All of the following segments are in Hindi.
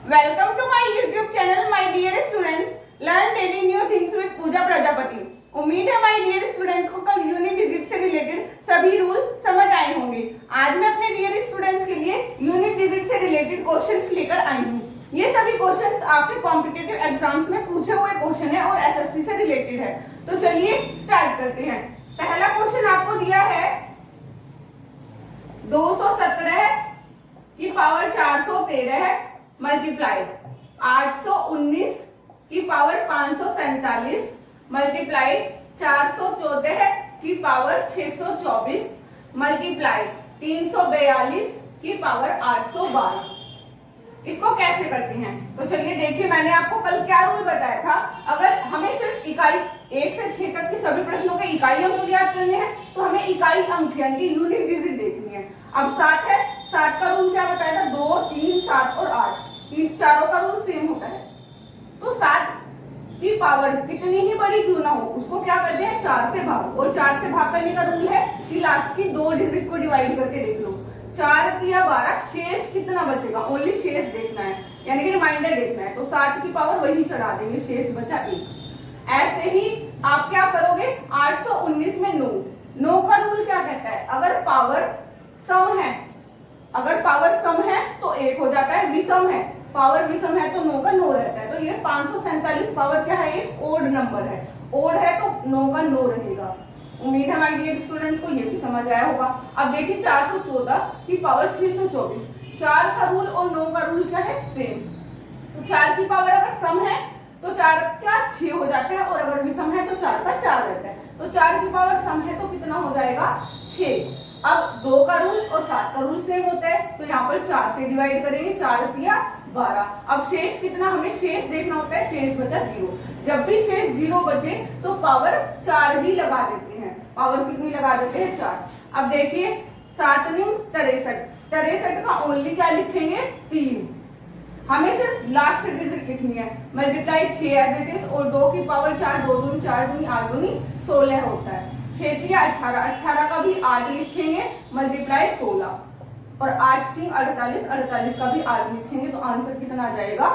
Welcome to my YouTube channel, my dear students. Learn daily new things with पूजा प्रजापति। उम्मीद है my dear students को कल यूनिट डिजिट से रिलेटेड सभी रूल समझ आए होंगे। आज मैं अपने डियर स्टूडेंट्स के लिए यूनिट डिजिट से रिलेटेड क्वेश्चंस लेकर आई हूँ। ये सभी क्वेश्चंस आपके कॉम्पिटिटिव एग्जाम्स में पूछे हुए क्वेश्चन है और एसएससी से रिलेटेड है। तो चलिए स्टार्ट करते हैं। पहला क्वेश्चन आपको दिया है 217 की पावर 413 मल्टीप्लाई 819 की पावर 547 मल्टीप्लाई 414 की पावर 624 मल्टीप्लाई 342 की पावर 812। इसको कैसे करते हैं? तो चलिए देखिए, मैंने आपको कल क्या रूल बताया था। अगर हमें सिर्फ इकाई 1 से 6 तक के सभी प्रश्नों के इकाई अंक याद करने हैं तो हमें इकाई अंक यानी कि यूनिट डिजिट देखनी है। अब 7 है, 7 का रूल क्या बताया था? 2, 3, 7 और 8, इन चारों का रूल सेम होता है। तो 7 की पावर कितनी ही बड़ी क्यों ना हो, उसको क्या करते हैं? 4 से भाग, और 4 से भाग करने का रूल है कि लास्ट की 2 डिजिट को डिवाइड करके देख लो। 4 या 12, शेष कितना बचेगा? ओनली शेष देखना है, यानी कि रिमाइंडर देखना है। तो 7 की पावर वही चढ़ा देंगे, शेष बचा 1। ऐसे ही आप क्या करोगे? 819 में 9 का रूल क्या कहता है? अगर पावर सम है, अगर पावर सम है तो 1 हो जाता है, विषम है, पावर विषम है तो 9 का 9 रहता है। तो ये 547 पावर क्या है? एक ओड नंबर है, ओड है तो 9 का 9 रहेगा। उम्मीद है हमारे डियर स्टूडेंट्स को ये भी समझ आया होगा। अब देखिए 414 की पावर 624, 4 का रूल और 9 का रूल क्या है? सेम। तो 4 की पावर अगर सम है तो 4 क्या 6 हो जाता है, और अगर विषम है तो 4 का 4 रहता है। तो 4 की पावर सम है तो कितना हो जाएगा? 6। अब 2 का रूल और 7 का रूल सेम होता है, तो यहाँ पर 4 से डिवाइड करेंगे, 4 या 12। अब शेष कितना? हमें शेष देखना होता है, शेष बचा 0। जब भी शेष 0 बचे तो पावर 4 ही लगा देते हैं। पावर कितनी लगा देते हैं? 4। अब देखिए 7 9 63, 63 का ओनली क्या लिखेंगे? 3। हमें सिर्फ लास्ट डिजिट लिखनी है, मल्टीप्लाई 6 एज इट इज, और 2 की पावर 4, 2 दूनी 4 दूनी 8 दूनी 16 होता है। 6 या 18, 18 का भी 8 लिखेंगे, मल्टीप्लाई 16, और 8 सिंह 48, 48 का भी 8 लिखेंगे। तो आंसर कितना आ जाएगा?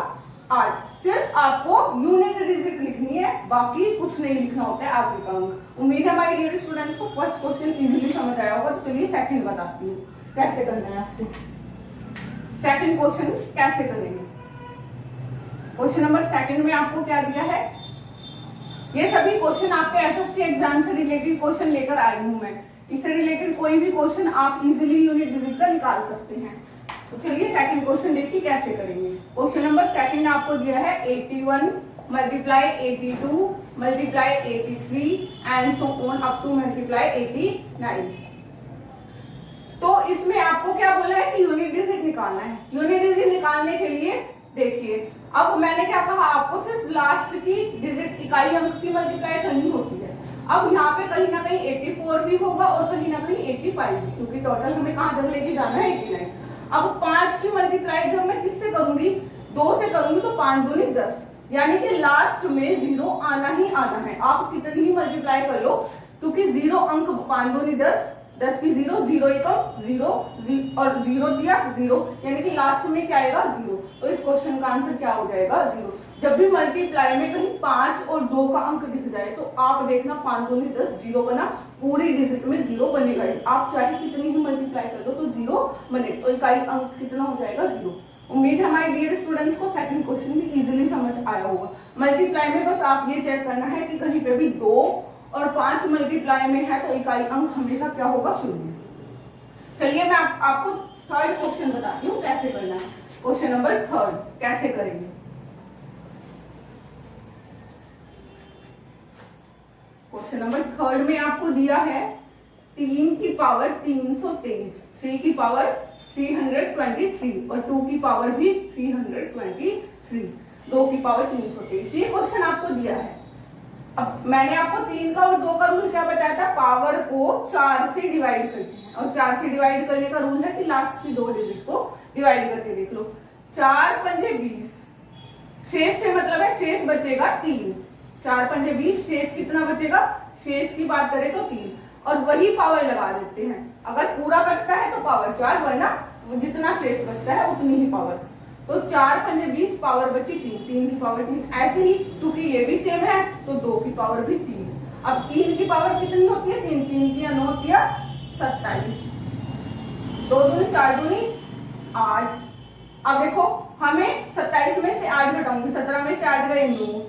8। सिर्फ आपको यूनिट डिजिट लिखनी है, बाकी कुछ नहीं लिखना होता है आगे का अंक। उम्मीद है हमारे डियर स्टूडेंट्स को फर्स्ट क्वेश्चन इजीली समझ आया होगा। तो चलिए सेकंड बताती हूँ कैसे करना है आपको। सेकंड क्वेश्चन कैसे करेंगे? क्वेश्चन नंबर सेकंड में आपको क्या दिया है? ये सभी क्वेश्चन आपके एसएससी एग्जाम से रिलेटेड क्वेश्चन लेकर आई हूं मैं। इससे रिलेटेड कोई भी क्वेश्चन आप इजीली यूनिट डिजिट का निकाल सकते हैं। तो चलिए सेकंड क्वेश्चन देखिए कैसे करेंगे। क्वेश्चन नंबर सेकंड आपको दिया है 81 multiply 82 multiply 83 and so on up to multiply 89। तो इसमें आपको क्या बोला है कि यूनिट डिजिट निकालना है। यूनिट डिजिट निकालने के लिए देखिए, अब मैंने क्या कहा? आपको सिर्फ लास्ट की डिजिट इकाई अंक की मल्टीप्लाई करनी होती है। अब यहाँ पे कहीं ना कहीं 84 भी होगा और कहीं ना कहीं 85 भी, क्योंकि टोटल हमें कहाँ तक लेके जाना है? 89। अब 5 की मल्टीप्लाई जब मैं किससे करूंगी? 2 से करूंगी, तो 5 दूनी 10, यानी कि लास्ट में 0 आना ही आना है। आप कितनी ही मल्टीप्लाई कर लो, क्योंकि 0 अंक 5 दूनी 10, 10 की 0, 0 एकम 0, और 0 दिया 0, यानी कि लास्ट में क्या आएगा? 0। तो इस क्वेश्चन का आंसर क्या हो जाएगा? 0। जब भी मल्टीप्लाई में कहीं 5 और 2 का अंक दिख जाए तो आप देखना 5 दूनी 10, 0 बना, पूरी डिजिट में 0 बनेगा। आप चाहे कितनी ही मल्टीप्लाई कर दो तो 0 बनेगा। तो इकाई अंक कितना हो जाएगा? 0। उम्मीद है हमारे डियर स्टूडेंट्स को सेकंड क्वेश्चन भी इजीली समझ आया होगा। मल्टीप्लाई में बस आप ये चेक करना है कि कहीं पे भी 2 और 5 मल्टीप्लाई में है तो इकाई अंक हमेशा क्या होगा? 0। चलिए मैं आपको थर्ड क्वेश्चन बताती हूँ कैसे करना है। क्वेश्चन नंबर थर्ड कैसे करेंगे? क्वेश्चन नंबर थर्ड में आपको दिया है 3 की पावर 323, 3 की पावर 323 और 2 की पावर भी 323, 2 की पावर 323। ये क्वेश्चन आपको दिया है। अब मैंने आपको 3 का और 2 का रूल क्या बताया था? पावर को 4 से डिवाइड करते हैं, और 4 से डिवाइड करने का रूल है कि लास्ट की 2 डिजिट को डिवाइड करके देख लो। 4 पंजे 20, शेष से मतलब है शेष बचेगा 3। 4 पंजे 20, शेष कितना बचेगा? शेष की बात करें तो 3, और वही पावर लगा देते हैं। अगर पूरा कटता है तो पावर 4, वरना जितना शेष बचता है उतनी ही पावर। तो 4 पंजे 20, पावर बची 3, 3 की पावर 3। ऐसे ही क्योंकि ये भी सेम है तो 2 की पावर भी 3। अब 3 की पावर कितनी होती है? 3, 3 की 9 होती है 27, 2 दूनी 4 दूनी 8। अब देखो हमें 27 में से 8 घटाऊंगी, 17 में से 8 गए 9,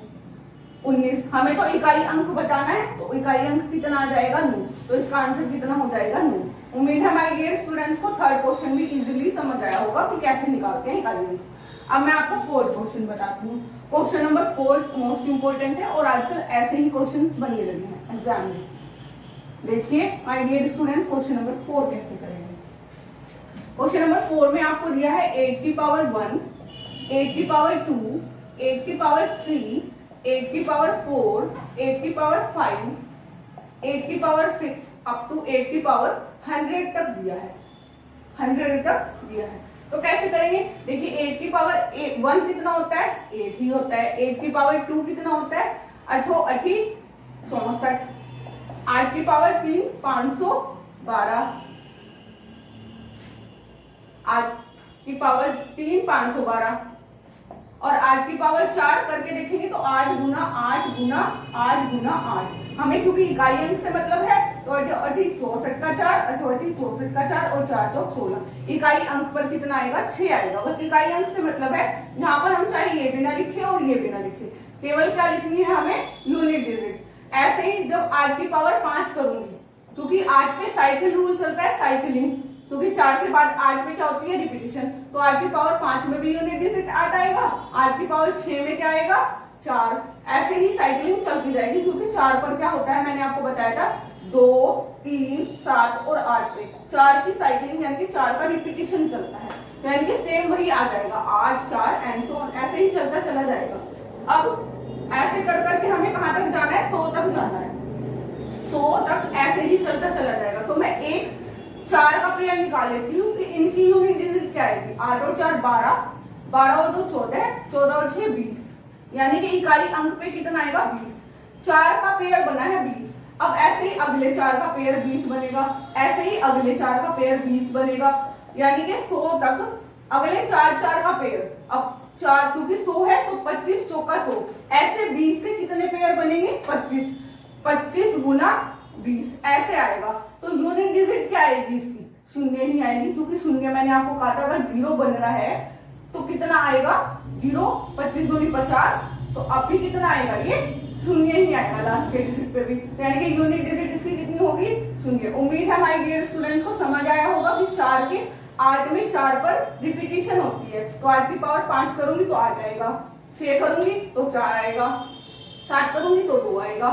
19। हमें तो इकाई अंक बताना है, तो इकाई अंक कितना आ जाएगा? 9। तो इसका आंसर कितना हो जाएगा? 9। उम्मीद है माय डियर स्टूडेंट्स को थर्ड क्वेश्चन भी इजीली समझ आया होगा कि कैसे निकालते हैं इकाई अंक। अब मैं आपको फोर्थ क्वेश्चन बताती हूँ। क्वेश्चन नंबर 4 मोस्ट इंपोर्टेंट है और आजकल ऐसे ही क्वेश्चंस बनने लगे हैं एग्जाम में। देखिए my dear students question number 4 कैसे करेंगे। क्वेश्चन नंबर 4 में आपको दिया है 8 की पावर 1, 8 की पावर 2, 8 की पावर 3, 8 की पावर 4, 8 की पावर 5, 8 की पावर 6 अप टू 8 की पावर 100 तक दिया है, 100 तक दिया है। तो कैसे करेंगे? देखिए 8 की पावर 1 कितना होता है? 8 ही होता है। 8 की पावर 2 कितना होता है? 8 8 64। 8 की पावर 3 512, 8 की पावर 3 512 और 8 की पावर 4 करके देखेंगे तो 8 गुना 8 गुना 8 गुना 8। हमें क्योंकि इकाई अंक से मतलब है तो 8 64 का 4, 8 64 का 4 और 4 चौक 16। इकाई अंक पर कितना आएगा? 6 आएगा। बस इकाई अंक से मतलब है यहाँ पर हम चाहे ये भी ना लिखे और ये भी ना लिखे, केवल क्या लिखनी है हमें? Unit digit. ऐसे ही जब 8 की पावर 5 करूंगी, क्योंकि 8 पे साइकिल रूल चलता है, साइकिलिंग, क्योंकि 4 के बाद 8 में क्या होती है? रिपीटिशन। तो 8 की पावर 5 में भी यूनिट डिजिट 8 आएगा, 8 की पावर 6 में क्या आएगा? 4। ऐसे ही साइकिलिंग चलती जाएगी, क्योंकि 4 पर क्या होता है मैंने आपको बताया था 2 3 7 और 8 पे 4 की साइकिलिंग यानी कि 4 का रिपीटिशन चलता है, तो यानी कि सेम वही आ जाएगा 8 4 एंड सो ऑन, ऐसे ही चलता चला जाएगा। अब ऐसे कर करके हमें कहां तक जाना है? 100 तक जाना है। 100 तक ऐसे ही चलता चला जाएगा। तो मैं एक 4 का पेयर निकाल लेती हूँ कि इनकी यूनिट डिजिट क्या आएगी? 8 और 4 12, 12 और 2 14, 14 और 6 20, यानी कि इकाई अंक पे कितना आएगा? 20। 4 का पेयर बना है 20। अब ऐसे ही अगले 4 का पेयर 20 बनेगा, ऐसे ही अगले 4 का पेयर 20 बनेगा, यानी कि 100 तक अगले 4 का पेयर। अब 4 क्योंकि 100 है तो 25 चौका 100, ऐसे 20 के कितने पेयर बनेंगे? 25, 25 गुना 20 ऐसे आएगा। तो यूनिट डिजिट क्या आएगी इसकी? शून्य ही आएगी, क्योंकि शून्य मैंने आपको कहा था अगर 0 बन रहा है तो कितना आएगा? 0, 25 दूनी 50, तो अब भी कितना आएगा? ये शून्य ही आएगा लास्ट के डिजिट पे भी, यानी कि यूनिट डिजिट इसकी कितनी होगी? शून्य। उम्मीद है माय डियर स्टूडेंट्स को समझ आया होगा कि 4 के 8 में 4 पर रिपीटिशन होती है, तो 8 की पावर 5 करूंगी तो 8 आएगा, 6 करूंगी तो 4 आएगा, 7 करूंगी तो 2 आएगा,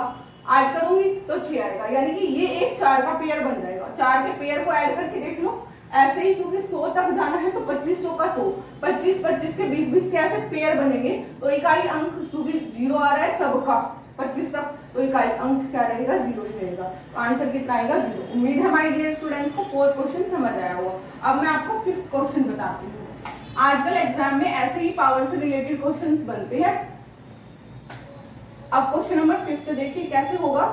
8 करूंगी तो 6 आएगा, यानी कि ये एक 4 का पेयर बन जाएगा। 4 के पेयर को ऐड करके देख लो। ऐसे ही क्योंकि 100 तक जाना है तो 25 चौका 100, 25 25 के 20 20 के ऐसे पेयर बनेंगे, तो इकाई अंक क्योंकि 0 आ रहा है सबका 25 तक, तो इकाई अंक क्या रहेगा? 0 ही रहेगा। तो आंसर कितना आएगा? 0। उम्मीद है माय डियर स्टूडेंट्स को 4th क्वेश्चन समझ आया होगा। अब मैं आपको 5th क्वेश्चन बताती हूँ। आजकल एग्जाम में ऐसे ही पावर से रिलेटेड क्वेश्चंस बनते हैं। अब क्वेश्चन नंबर 5 देखिए कैसे होगा।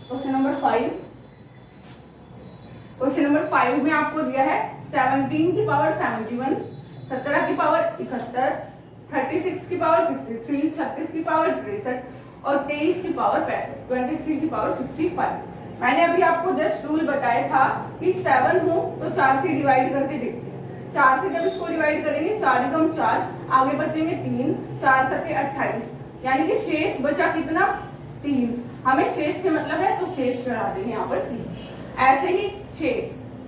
क्वेश्चन नंबर 5, क्वेश्चन नंबर 5 में आपको दिया है 17 की पावर 71, 17 की पावर 71, 36 की पावर 63, 36 की पावर 63 और 23 की पावर 65, 23 की पावर 65। मैंने अभी आपको जस्ट रूल बताया था कि 7 हो तो 4 से डिवाइड करके देखते हैं। 4 से जब इसको डिवाइड करेंगे 4 एकम 4, आगे बचेंगे 3, 4 सत्ते 28, यानी कि शेष बचा कितना? 3। हमें शेष से मतलब है तो शेष चढ़ा देंगे यहाँ पर 3। ऐसे ही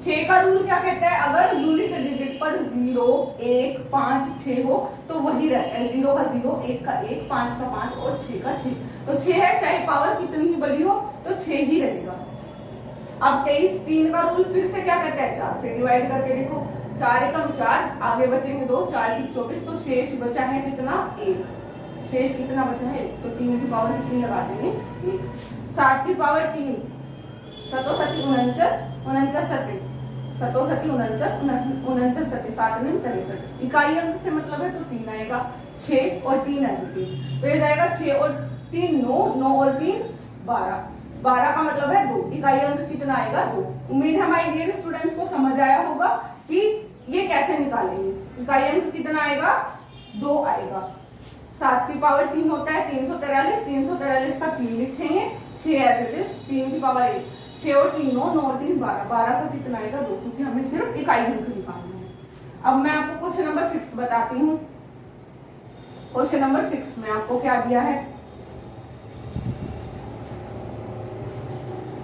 6 का रूल क्या कहता है? अगर यूनिट डिजिट पर 0 1 5 6 हो तो वही रहता है, 0 का 0, 1 का 1, 5 का 5 और 6 का 6। तो 6 है, चाहे पावर कितनी ही बड़ी हो तो 6 ही रहेगा। अब 23 3 का रूल फिर से क्या कहता है? 4 से डिवाइड करके देखो, 4 एकम 4, आगे बचेंगे 2, 4 6 24, तो शेष बचा है कितना? 1। शेष कितना बचा है? तो 3 की पावर कितनी लगा देंगे? 1। 7 की पावर 3, 7 7 49, 49 7 7 7 49, 49 7 7 9 63। इकाई अंक से मतलब है तो 3 आएगा, 6 और 3 है 21, तो ये जाएगा 6 और 3 9, 9 और 3 12, 12 का मतलब है 2। इकाई अंक कितना आएगा? 2। उम्मीद है हमारे डियर स्टूडेंट्स को समझ आया होगा कि ये कैसे निकालेंगे। इकाई अंक कितना आएगा? 2 आएगा। 7 की पावर 3 होता है 343, 343 का 3 लिखेंगे, 6 एज इट इज, 3 की पावर 1, 6 और 3 9, 9 और 3 12, 12 का कितना आएगा 2, क्योंकि हमें सिर्फ इकाई अंक निकालना है। अब मैं आपको क्वेश्चन नंबर 6 बताती हूँ। क्वेश्चन नंबर 6 में आपको क्या दिया है?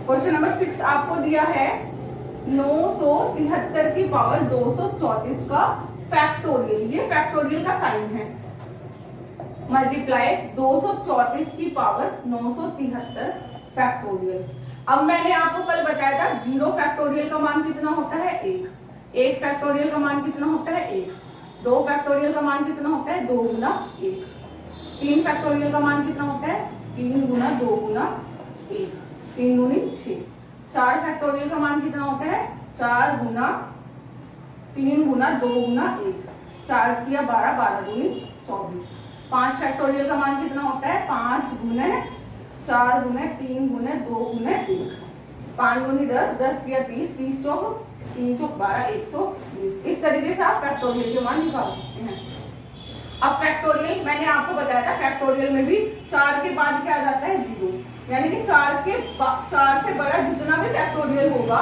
क्वेश्चन नंबर 6 आपको दिया है 973 की पावर 234 का फैक्टोरियल, ये फैक्टोरियल का साइन है, मल्टीप्लाई 234 की पावर 973 फैक्टोरियल। अब मैंने आपको कल बताया था 0 फैक्टोरियल का मान कितना होता है 1, 1 फैक्टोरियल का मान कितना होता है 1, 2 फैक्टोरियल का मान कितना होता है 2 गुना 1, 3 फैक्टोरियल का मान कितना होता है 3 गुना 2 गुना 1, 3 दूनी 6, 4 फैक्टोरियल का मान कितना होता है 4 गुना 3 गुना 2 गुना 1, 4 किया 12, 12 दूनी 24, 5 फैक्टोरियल का मान कितना होता है 5 गुने 4 गुने 3 गुने 2 गुने 1, 5 गुनी 10, 10 किया 30, 30 चौक 3 चौक 12, 120। इस तरीके से आप फैक्टोरियल के मान निकाल सकते हैं। अब फैक्टोरियल मैंने आपको बताया था, फैक्टोरियल में भी 4 के बाद क्या आ जाता है 0, यानी कि 4 से बड़ा जितना भी फैक्टोरियल होगा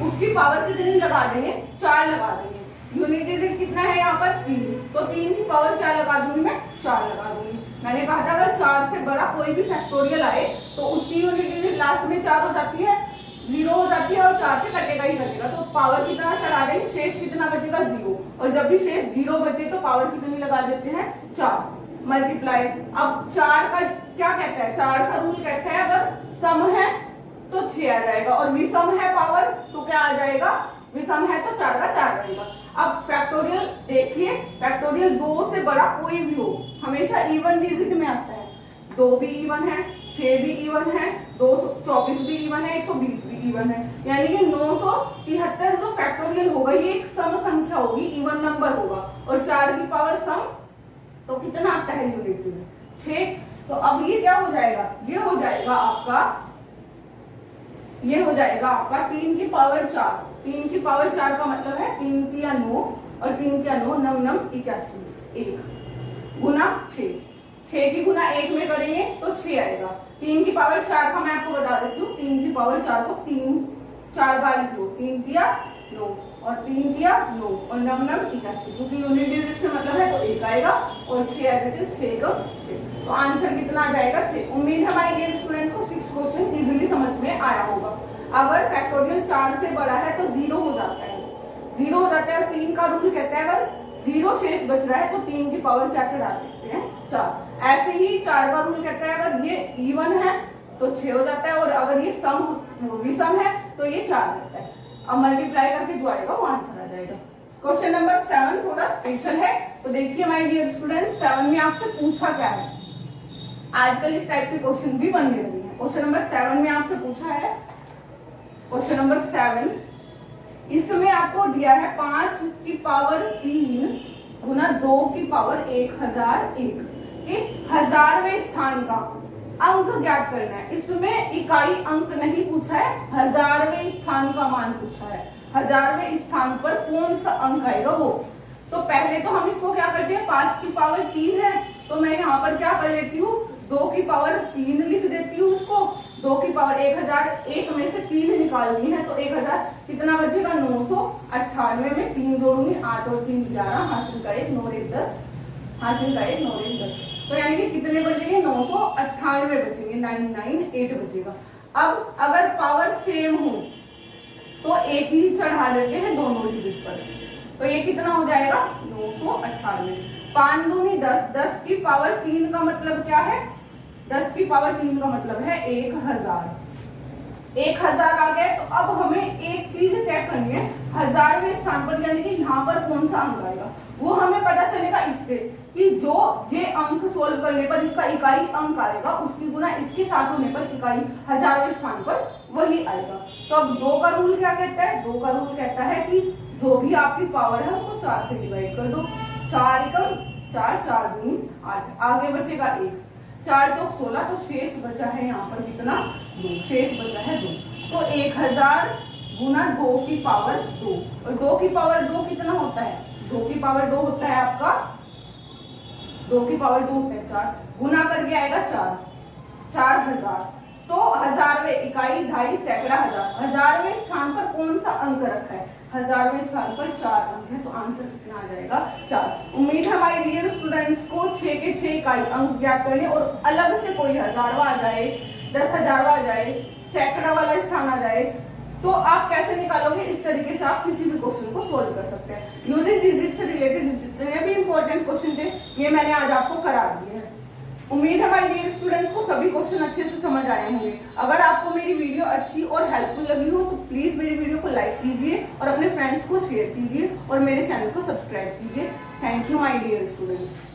उसकी पावर कितनी लगा देंगे 4 लगा देंगे। यूनिट डिजिट कितना है यहाँ पर 3, तो 3 की पावर क्या लगा दूंगी मैं 4 लगा दूंगी। मैंने कहा था अगर 4 से बड़ा कोई भी फैक्टोरियल आए तो उसकी यूनिट डिजिट लास्ट में 4 हो जाती है, 0 हो जाती है और 4 से कटेगा ही कटेगा, तो पावर कितना चढ़ा देंगे, शेष कितना बचेगा 0, और जब भी शेष 0 बचे तो पावर कितनी लगा देते हैं 4, मल्टीप्लाई। अब 4 का क्या कहता है, 4 का रूल कहता है अगर सम है तो 6 आ जाएगा, और विषम है पावर तो क्या आ जाएगा, विषम है तो 4 का 4 रहेगा। अब फैक्टोरियल देखिए, फैक्टोरियल 2 से बड़ा कोई भी हो हमेशा इवन डिजिट में आता है, 2 भी इवन है, 6 भी इवन है, 224 भी इवन है, 120 भी इवन है, यानी कि 973 जो फैक्टोरियल होगा ये एक सम संख्या होगी, इवन नंबर होगा, और 4 की पावर सम तो कितना आता है यूनिट में 6। तो अब ये क्या हो जाएगा, ये हो जाएगा आपका 3 की पावर 4, 3 की पावर 4 का मतलब है 3 तिया 9 और 3 तिया 9, 9 9 81, 1 गुना 6, 6 की गुना 1 में करेंगे तो 6 आएगा। 3 की पावर 4 का मैं आपको बता देती हूँ, 3 की पावर 4 को 4 बार लिख लो, 3 तिया 9 और 3 तिया 9 और 9 9 81, क्योंकि यूनिट डिजिट से मतलब है तो 1 आएगा और 6 आ जाते 6 को 6, तो आंसर कितना आ जाएगा 6। उम्मीद है माय डियर स्टूडेंट्स को 6 क्वेश्चन इजीली समझ में आया होगा। अगर फैक्टोरियल 4 से बड़ा है तो 0 हो जाता है, 0 हो जाता है, 3 का रूल कहता है अगर 0 शेष बच रहा है तो 3 की पावर क्या चढ़ा देते हैं 4। ऐसे ही 4 का रूल कहता है अगर ये इवन है तो 6 हो जाता है, और अगर ये विषम है तो ये 4 रहता है। अब मल्टीप्लाई करके जो आएगा वो आंसर आ जाएगा। क्वेश्चन नंबर 7 थोड़ा स्पेशल है, तो देखिए माय डियर स्टूडेंट 7 में आपसे पूछा क्या है, आजकल इस टाइप के क्वेश्चन भी बनने लगे हैं। क्वेश्चन नंबर 7 में आपसे पूछा है, क्वेश्चन नंबर 7 इसमें आपको दिया है 5 की पावर 3 गुना 2 की पावर 1001 के 1000वें स्थान का अंक ज्ञात करना है। इसमें इकाई अंक नहीं पूछा है, 1000वें स्थान का मान पूछा है, 1000वें स्थान पर कौन सा अंक आएगा वो। तो पहले तो हम इसको क्या करते हैं, 5 की पावर 3 है तो मैं यहाँ पर क्या कर लेती हूँ 2 की पावर 3 लिख देती हूँ उसको, 2 की पावर 1001 में से 3 निकालनी है तो 1000 कितना बचेगा 998 में 3 जोड़ूंगी 8 और 3 11, हासिल का 1 9 और 1 10, हासिल का 1 9 और 1 10, तो यानी कि कितने बचेंगे 998 बचेंगे, 998 बचेगा। अब अगर पावर सेम हो तो एक ही चढ़ा देते हैं दोनों डिजिट पर, तो ये कितना हो जाएगा 998, 5 दूनी 10, 10 की पावर 3 का मतलब क्या है, 10 की पावर 3 का मतलब है 1000, 1000 आ गया। तो अब हमें एक चीज चेक करनी है, 1000वें स्थान पर यानी कि यहाँ पर कौन सा अंक आएगा, वो हमें पता चलेगा इससे कि जो ये अंक सोल्व करने पर इसका इकाई अंक आएगा उसकी गुना इसके साथ होने पर इकाई 1000वें स्थान पर वही आएगा। तो अब 2 का रूल क्या कहता है, 2 का रूल कहता है कि जो भी आपकी पावर है उसको 4 से डिवाइड कर दो, 4 एकम 4, 4 दूनी 8, आगे बचेगा 1, 4 चौक 16, तो शेष बचा है यहाँ पर कितना 2, शेष बचा है 2, तो 1000 गुना 2 की पावर 2, और 2 की पावर 2 कितना होता है, 2 की पावर 2 होता है आपका 2 की पावर 2 है 4, गुना करके आएगा 4, 4000। तो हजारवें इकाई, ढाई, सैकड़ा, हजार, हजारवें स्थान पर कौन सा अंक रखा है? हजारवें स्थान पर 4 अंक है, तो आंसर कितना आ जाएगा? 4। उम्मीद है हमारे डियर स्टूडेंट्स को 6 के 6 इकाई अंक ज्ञात करने और अलग से कोई हजारवा आ जाए, 10,000वां आ जाए, सैकड़ा वाला स्थान आ जाए, तो आप कैसे निकालोगे? इस तरीके से आप किसी भी क्वेश्चन को सोल्व कर सकते हैं। यूनिट डिजिट से रिलेटेड जितने भी इंपॉर्टेंट क्वेश्चन थे ये मैंने आज आपको करा दिए हैं। उम्मीद है हमारे डियर स्टूडेंट्स को सभी क्वेश्चन अच्छे से समझ आए होंगे। अगर आपको मेरी वीडियो अच्छी और हेल्पफुल लगी हो तो प्लीज मेरी वीडियो को लाइक कीजिए और अपने फ्रेंड्स को शेयर कीजिए और मेरे चैनल को सब्सक्राइब कीजिए। Thank you my dear students.